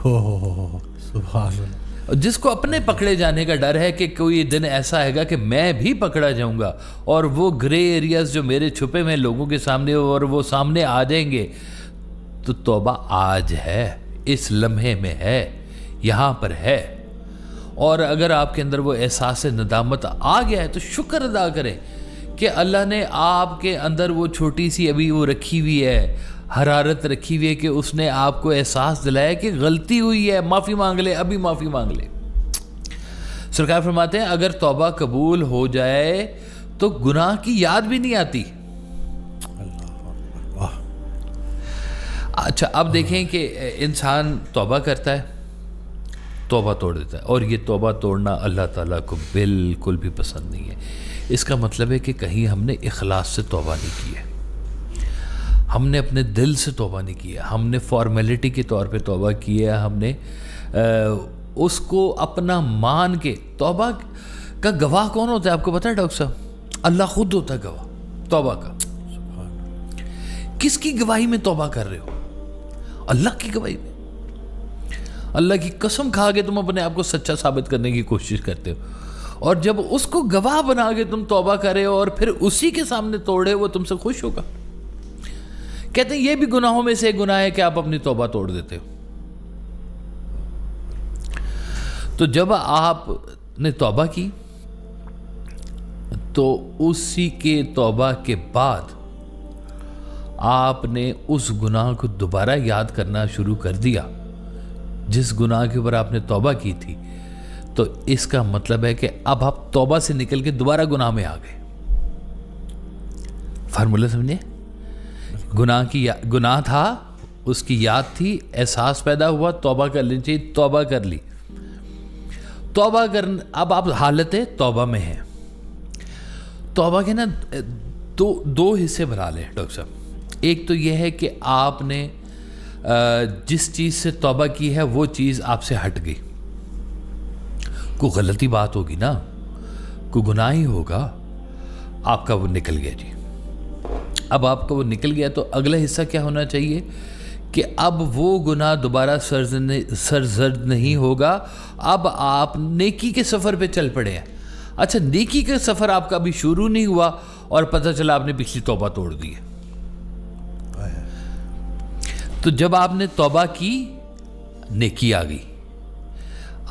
سبحان اللہ. جس کو اپنے پکڑے جانے کا ڈر ہے کہ کوئی دن ایسا آئے گا کہ میں بھی پکڑا جاؤں گا اور وہ گرے ایریاز جو میرے چھپے ہوئے لوگوں کے سامنے اور وہ سامنے آ جائیں گے. تو توبہ آج ہے, اس لمحے میں ہے, یہاں پر ہے. اور اگر آپ کے اندر وہ احساس ندامت آ گیا ہے تو شکر ادا کریں کہ اللہ نے آپ کے اندر وہ چھوٹی سی ابھی وہ رکھی ہوئی ہے, حرارت رکھی ہوئی ہے کہ اس نے آپ کو احساس دلایا کہ غلطی ہوئی ہے, معافی مانگ لے, ابھی معافی مانگ لے. سرکار فرماتے ہیں اگر توبہ قبول ہو جائے تو گناہ کی یاد بھی نہیں آتی. اچھا اب دیکھیں کہ انسان توبہ کرتا ہے, توبہ توڑ دیتا ہے, اور یہ توبہ توڑنا اللہ تعالیٰ کو بالکل بھی پسند نہیں ہے. اس کا مطلب ہے کہ کہیں ہم نے اخلاص سے توبہ نہیں کی ہے, ہم نے اپنے دل سے توبہ نہیں کی ہے, ہم نے فارمیلٹی کے طور پہ توبہ کی ہے, ہم نے اس کو اپنا مان کے. توبہ کا گواہ کون ہوتا ہے آپ کو پتہ ہے ڈاکٹر صاحب؟ اللہ خود ہوتا ہے گواہ توبہ کا. کس کی گواہی میں توبہ کر رہے ہو؟ اللہ کی گواہی میں. اللہ کی قسم کھا کے تم اپنے آپ کو سچا ثابت کرنے کی کوشش کرتے ہو, اور جب اس کو گواہ بنا کے تم توبہ کرے اور پھر اسی کے سامنے توڑے, وہ تم سے خوش ہوگا. کہتے ہیں یہ بھی گناہوں میں سے گناہ ہے کہ آپ اپنی توبہ توڑ دیتے ہو. تو جب آپ نے توبہ کی تو اسی کے توبہ کے بعد آپ نے اس گناہ کو دوبارہ یاد کرنا شروع کر دیا جس گناہ کے اوپر آپ نے توبہ کی تھی. تو اس کا مطلب ہے کہ اب آپ توبہ سے نکل کے دوبارہ گناہ میں آ گئے. فارمولہ سمجھے؟ گناہ تھا, اس کی یاد تھی, احساس پیدا ہوا, توبہ کر لینی چاہیے, توبہ کر لی. توبہ کرنا, اب آپ حالت توبہ میں ہیں. توبہ کے نا دو حصے بنا لیں ڈاکٹر صاحب. ایک تو یہ ہے کہ آپ نے جس چیز سے توبہ کی ہے وہ چیز آپ سے ہٹ گئی. کوئی غلطی بات ہوگی نا, کوئی گناہ ہی ہوگا, آپ کا وہ نکل گیا جی. اب آپ کا وہ نکل گیا تو اگلا حصہ کیا ہونا چاہیے کہ اب وہ گناہ دوبارہ سرزد نہیں ہوگا. اب آپ نیکی کے سفر پہ چل پڑے ہیں. اچھا نیکی کا سفر آپ کا ابھی شروع نہیں ہوا اور پتہ چلا آپ نے پچھلی توبہ توڑ دی ہے. تو جب آپ نے توبہ کی, نیکی آ گئی.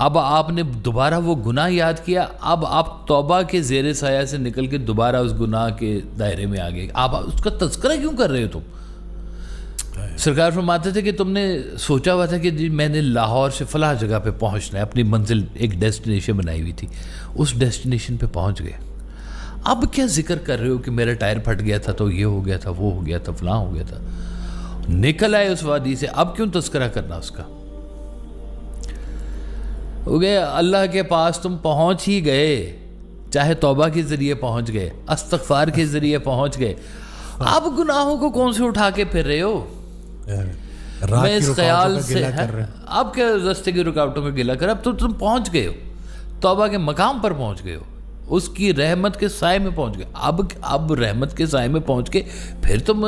اب آپ نے دوبارہ وہ گناہ یاد کیا, اب آپ توبہ کے زیر سایہ سے نکل کے دوبارہ اس گناہ کے دائرے میں آ گئے. آپ اس کا تذکرہ کیوں کر رہے ہو تم؟ سرکار فرماتے تھے کہ تم نے سوچا ہوا تھا کہ جی میں نے لاہور سے فلاں جگہ پہ پہنچنا ہے, اپنی منزل ایک ڈیسٹینیشن بنائی ہوئی تھی, اس ڈیسٹینیشن پہ پہنچ گئے. اب کیا ذکر کر رہے ہو کہ میرا ٹائر پھٹ گیا تھا تو یہ ہو گیا تھا, وہ ہو گیا تھا, فلاں ہو گیا تھا. نکل آئے اس وادی سے, اب کیوں تذکرہ کرنا اس کا؟ ہو گئے اللہ کے پاس تم پہنچ ہی گئے, چاہے توبہ کے ذریعے پہنچ گئے, استغفار کے ذریعے پہنچ گئے. اب گناہوں کو کون سے اٹھا کے پھر رہے ہو؟ میں اس خیال سے اب کیا راستے کی رکاوٹوں کا گلا کر, اب تو تم پہنچ گئے ہو, توبہ کے مقام پر پہنچ گئے ہو, اس کی رحمت کے سائے میں پہنچ گئے. اب رحمت کے سائے میں پہنچ کے پھر تم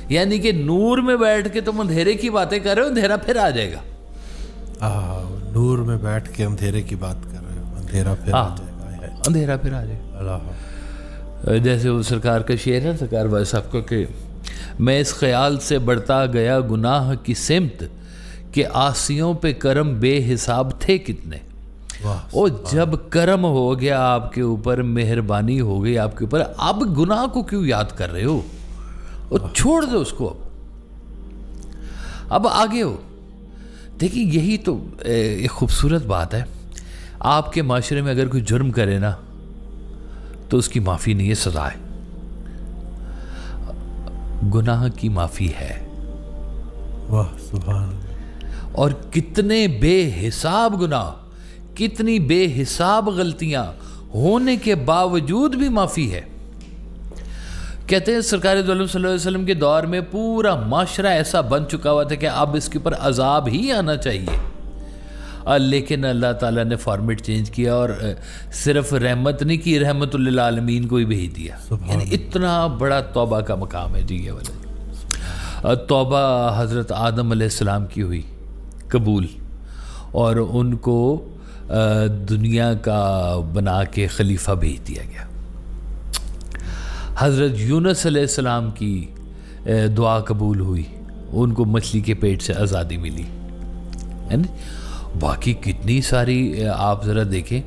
یعنی کہ نور میں بیٹھ کے تم اندھیرے کی باتیں کر رہے ہو, اندھیرا پھر آ جائے گا. نور میں بیٹھ کے اندھیرے کی بات کر رہے ہو, اندھیرا پھر آ جائے گا. اندھیرا پھر آ جائے گا. جیسے وہ سرکار کا شعر ہے سرکار بھائی صاحب کو کہ میں اس خیال سے بڑھتا گیا گناہ کی سمت کہ عاصیوں پہ کرم بے حساب تھے کتنے. اور جب کرم ہو گیا آپ کے اوپر, مہربانی ہو گئی آپ کے اوپر, اب گناہ کو کیوں یاد کر رہے ہو؟ اور چھوڑ دو اس کو, اب آگے ہو. دیکھیں یہی تو ایک خوبصورت بات ہے. آپ کے معاشرے میں اگر کوئی جرم کرے نا تو اس کی معافی نہیں ہے, سزا ہے. گناہ کی معافی ہے. واہ سبحان. اور کتنے بے حساب گناہ, کتنی بے حساب غلطیاں ہونے کے باوجود بھی معافی ہے. کہتے ہیں سرکار دو عالم صلی اللہ علیہ وسلم کے دور میں پورا معاشرہ ایسا بن چکا ہوا تھا کہ اب اس کے اوپر عذاب ہی آنا چاہیے, لیکن اللہ تعالیٰ نے فارمیٹ چینج کیا اور صرف رحمت نہیں کی, رحمت للعالمین کو ہی بھیج دیا. یعنی اتنا بڑا توبہ کا مقام ہے جی یہ والا. توبہ حضرت آدم علیہ السلام کی ہوئی قبول, اور ان کو دنیا کا بنا کے خلیفہ بھیج دیا گیا. حضرت یونس علیہ السلام کی دعا قبول ہوئی, ان کو مچھلی کے پیٹ سے آزادی ملی. باقی کتنی ساری آپ ذرا دیکھیں,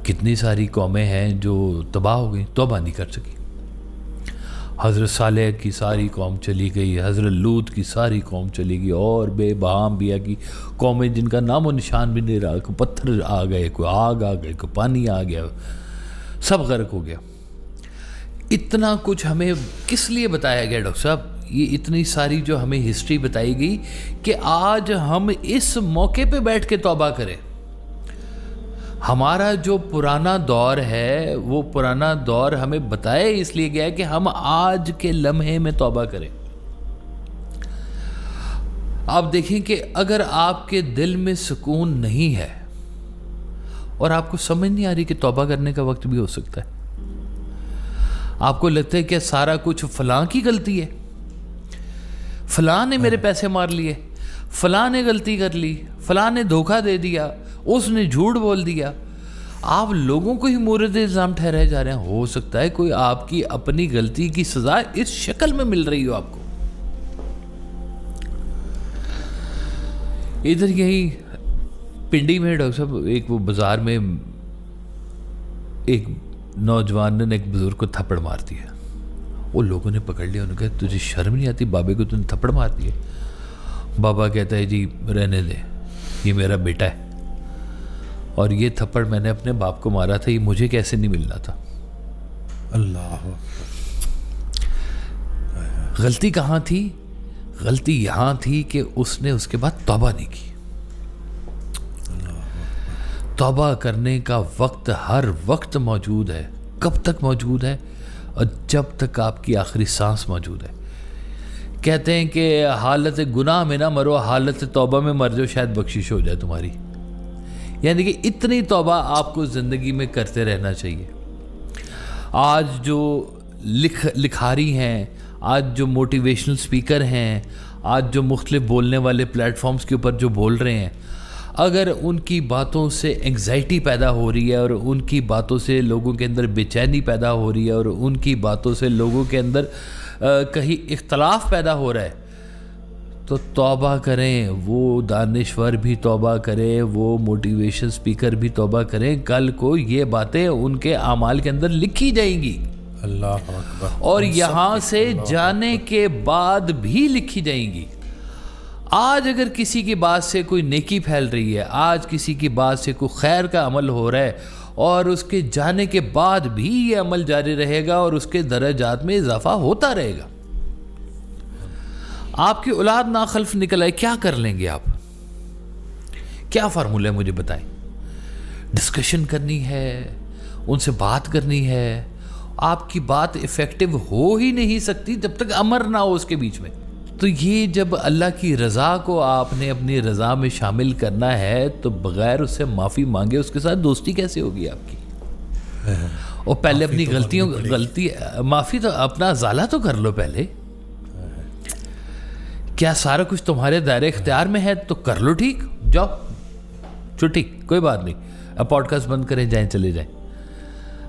کتنی ساری قومیں ہیں جو تباہ ہو گئی, توبہ نہیں کر سکی. حضرت صالح کی ساری قوم چلی گئی, حضرت لوط کی ساری قوم چلی گئی, اور بے بہام بیا کی قومیں جن کا نام و نشان بھی نہیں رہا. کوئی پتھر آ گئے, کوئی آگ آ گئے, کوئی پانی آ گیا, سب غرق ہو گیا. اتنا کچھ ہمیں کس لیے بتایا گیا ڈاکٹر صاحب؟ یہ اتنی ساری جو ہمیں ہسٹری بتائی گئی کہ آج ہم اس موقع پہ بیٹھ کے توبہ کریں. ہمارا جو پرانا دور ہے وہ پرانا دور ہمیں بتایا اس لیے گیا ہے کہ ہم آج کے لمحے میں توبہ کریں. آپ دیکھیں کہ اگر آپ کے دل میں سکون نہیں ہے اور آپ کو سمجھ نہیں آ رہی کہ توبہ کرنے کا وقت بھی ہو سکتا ہے, آپ کو لگتا ہے کہ سارا کچھ فلاں کی غلطی ہے, فلاں نے میرے پیسے مار لیے, فلاں نے غلطی کر لی, فلاں نے دھوکہ دے دیا, اس نے جھوٹ بول دیا, آپ لوگوں کو ہی مورد الزام ٹھہرائے جا رہے ہیں. ہو سکتا ہے کوئی آپ کی اپنی غلطی کی سزا اس شکل میں مل رہی ہو آپ کو. ادھر یہی پنڈی میں ڈاکٹر صاحب ایک وہ بازار میں ایک نوجوان نے ایک بزرگ کو تھپڑ مار دیا. وہ لوگوں نے پکڑ لیا, انہوں نے کہا تجھے شرم نہیں آتی, بابے کو تم نے تھپڑ مار دیا. بابا کہتا ہے جی رہنے دے, یہ میرا بیٹا ہے اور یہ تھپڑ میں نے اپنے باپ کو مارا تھا, یہ مجھے کیسے نہیں ملنا تھا. اللہ, غلطی کہاں تھی؟ غلطی یہاں تھی کہ اس نے اس کے بعد توبہ نہیں کی. توبہ کرنے کا وقت ہر وقت موجود ہے. کب تک موجود ہے؟ اور جب تک آپ کی آخری سانس موجود ہے. کہتے ہیں کہ حالت گناہ میں نہ مرو, حالت توبہ میں مر جاؤ, شاید بخشش ہو جائے تمہاری. یعنی کہ اتنی توبہ آپ کو زندگی میں کرتے رہنا چاہیے. آج جو لکھاری ہیں, آج جو موٹیویشنل سپیکر ہیں, آج جو مختلف بولنے والے پلیٹ فارمز کے اوپر جو بول رہے ہیں, اگر ان کی باتوں سے انگزائٹی پیدا ہو رہی ہے اور ان کی باتوں سے لوگوں کے اندر بے چینی پیدا ہو رہی ہے اور ان کی باتوں سے لوگوں کے اندر کہیں اختلاف پیدا ہو رہا ہے, تو توبہ کریں. وہ دانشور بھی توبہ کریں, وہ موٹیویشن سپیکر بھی توبہ کریں. کل کو یہ باتیں ان کے اعمال کے اندر لکھی جائیں گی, اللہ اکبر, اور یہاں سے جانے کے بعد بھی لکھی جائیں گی. آج اگر کسی کی بات سے کوئی نیکی پھیل رہی ہے, آج کسی کی بات سے کوئی خیر کا عمل ہو رہا ہے, اور اس کے جانے کے بعد بھی یہ عمل جاری رہے گا اور اس کے درجات میں اضافہ ہوتا رہے گا. آپ کی اولاد ناخلف نکل آئے, کیا کر لیں گے آپ؟ کیا فارمولہ مجھے بتائیں. ڈسکشن کرنی ہے, ان سے بات کرنی ہے. آپ کی بات افیکٹو ہو ہی نہیں سکتی جب تک امر نہ ہو اس کے بیچ میں. تو یہ جب اللہ کی رضا کو آپ نے اپنی رضا میں شامل کرنا ہے تو بغیر اس سے معافی مانگے اس کے ساتھ دوستی کیسے ہوگی آپ کی؟ اور پہلے اپنی غلطی معافی تو اپنا ازالہ تو کر لو پہلے. کیا سارا کچھ تمہارے دائرے اختیار میں ہے تو کر لو, ٹھیک, جاؤ چھٹی, کوئی بات نہیں, اب پوڈ کاسٹ بند کریں, جائیں چلے جائیں.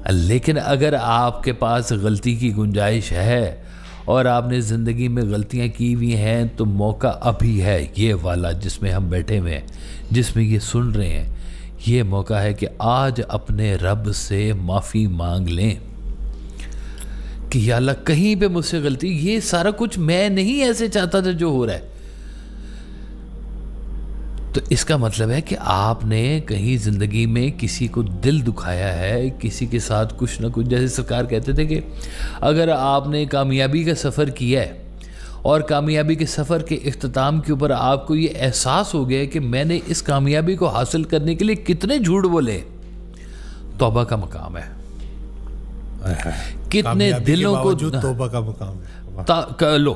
لیکن اگر آپ کے پاس غلطی کی گنجائش ہے اور آپ نے زندگی میں غلطیاں کی ہوئی ہیں, تو موقع ابھی ہے یہ والا جس میں ہم بیٹھے ہوئے ہیں, جس میں یہ سن رہے ہیں. یہ موقع ہے کہ آج اپنے رب سے معافی مانگ لیں کہ یا اللہ کہیں پہ مجھ سے غلطی, یہ سارا کچھ میں نہیں ایسے چاہتا تھا جو ہو رہا ہے. تو اس کا مطلب ہے کہ آپ نے کہیں زندگی میں کسی کو دل دکھایا ہے, کسی کے ساتھ کچھ نہ کچھ. جیسے سرکار کہتے تھے کہ اگر آپ نے کامیابی کا سفر کیا ہے اور کامیابی کے سفر کے اختتام کے اوپر آپ کو یہ احساس ہو گیا کہ میں نے اس کامیابی کو حاصل کرنے کے لیے کتنے جھوٹ بولے, توبہ کا مقام ہے. کتنے دلوں کو توبہ کا مقام لو.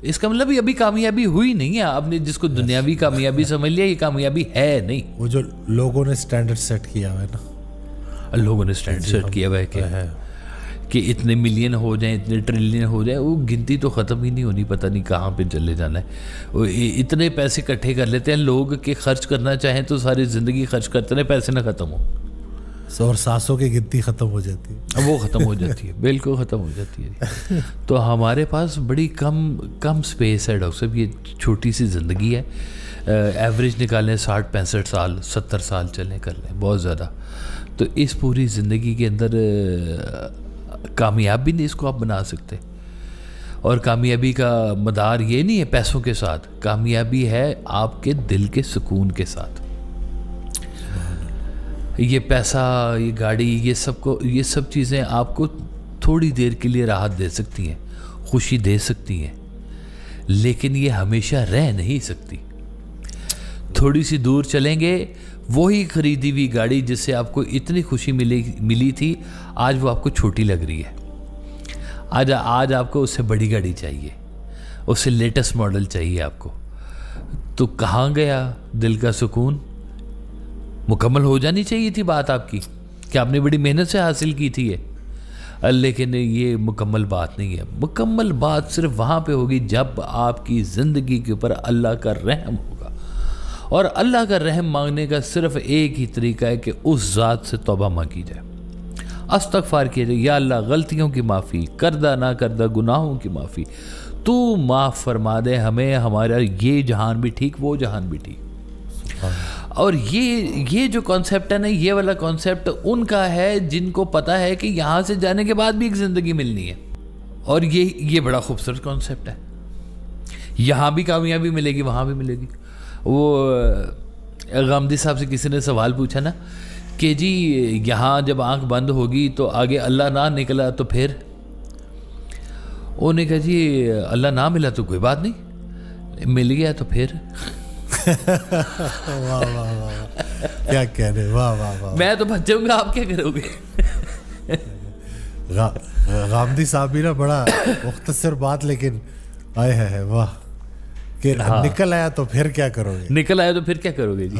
اس کا مطلب ابھی کامیابی ہوئی نہیں ہے. آپ نے جس کو دنیاوی کامیابی سمجھ لیا, یہ کامیابی ہے نہیں. وہ جو لوگوں نے سٹینڈرڈ سیٹ کیا ہوا ہے نا, لوگوں نے سٹینڈرڈ سیٹ کیا ہوا ہے کہ اتنے ملین ہو جائیں, اتنے ٹریلین ہو جائیں, وہ گنتی تو ختم ہی نہیں ہونی, پتہ نہیں کہاں پہ چلے جانا ہے. وہ اتنے پیسے اکٹھے کر لیتے ہیں لوگ کہ خرچ کرنا چاہیں تو ساری زندگی خرچ کرتے ہیں, پیسے نہ ختم ہو. اور سانسوں کی گنتی ختم ہو جاتی ہے, وہ ختم ہو جاتی ہے, بالکل ختم ہو جاتی ہے. تو ہمارے پاس بڑی کم سپیس ہے ڈاکٹر صاحب, یہ چھوٹی سی زندگی ہے. ایوریج نکالیں 60-65 سال 70 سال چلیں کر لیں, بہت زیادہ. تو اس پوری زندگی کے اندر کامیاب بھی نہیں اس کو آپ بنا سکتے. اور کامیابی کا مدار یہ نہیں ہے پیسوں کے ساتھ, کامیابی ہے آپ کے دل کے سکون کے ساتھ. یہ پیسہ, یہ گاڑی, یہ سب چیزیں آپ کو تھوڑی دیر کے لیے راحت دے سکتی ہیں, خوشی دے سکتی ہیں, لیکن یہ ہمیشہ رہ نہیں سکتی. تھوڑی سی دور چلیں گے, وہی خریدی ہوئی گاڑی جس سے آپ کو اتنی خوشی ملی تھی, آج وہ آپ کو چھوٹی لگ رہی ہے. آج آپ کو اس سے بڑی گاڑی چاہیے, اس سے لیٹسٹ ماڈل چاہیے آپ کو. تو کہاں گیا دل کا سکون؟ مکمل ہو جانی چاہیے تھی بات آپ کی کہ آپ نے بڑی محنت سے حاصل کی تھی یہ, لیکن یہ مکمل بات نہیں ہے. مکمل بات صرف وہاں پہ ہوگی جب آپ کی زندگی کے اوپر اللہ کا رحم ہوگا. اور اللہ کا رحم مانگنے کا صرف ایک ہی طریقہ ہے کہ اس ذات سے توبہ مانگی جائے, استغفار کیا جائے. یا اللہ غلطیوں کی معافی, کردہ نہ کردہ گناہوں کی معافی, تو معاف فرما دے ہمیں, ہمارا یہ جہان بھی ٹھیک وہ جہان بھی ٹھیک. اور یہ جو کانسیپٹ ہے نا, یہ والا کانسیپٹ ان کا ہے جن کو پتہ ہے کہ یہاں سے جانے کے بعد بھی ایک زندگی ملنی ہے. اور یہ بڑا خوبصورت کانسیپٹ ہے. یہاں بھی کامیابی ملے گی, وہاں بھی ملے گی. وہ غامدی صاحب سے کسی نے سوال پوچھا نا کہ جی یہاں جب آنکھ بند ہوگی تو آگے اللہ نہ نکلا تو پھر؟ انہوں نے کہا جی اللہ نہ ملا تو کوئی بات نہیں, مل گیا تو پھر. واہ واہ واہ, کیا کہہ رہے, واہ واہ واہ. میں تو بچ جاؤں گا, آپ کیا کرو گے؟ غامدی صاحب بھی نا بڑا مختصر بات, لیکن آئے ہے واہ, کہ نکل آیا تو پھر کیا کرو گے, نکل آیا تو پھر کیا کرو گے جی.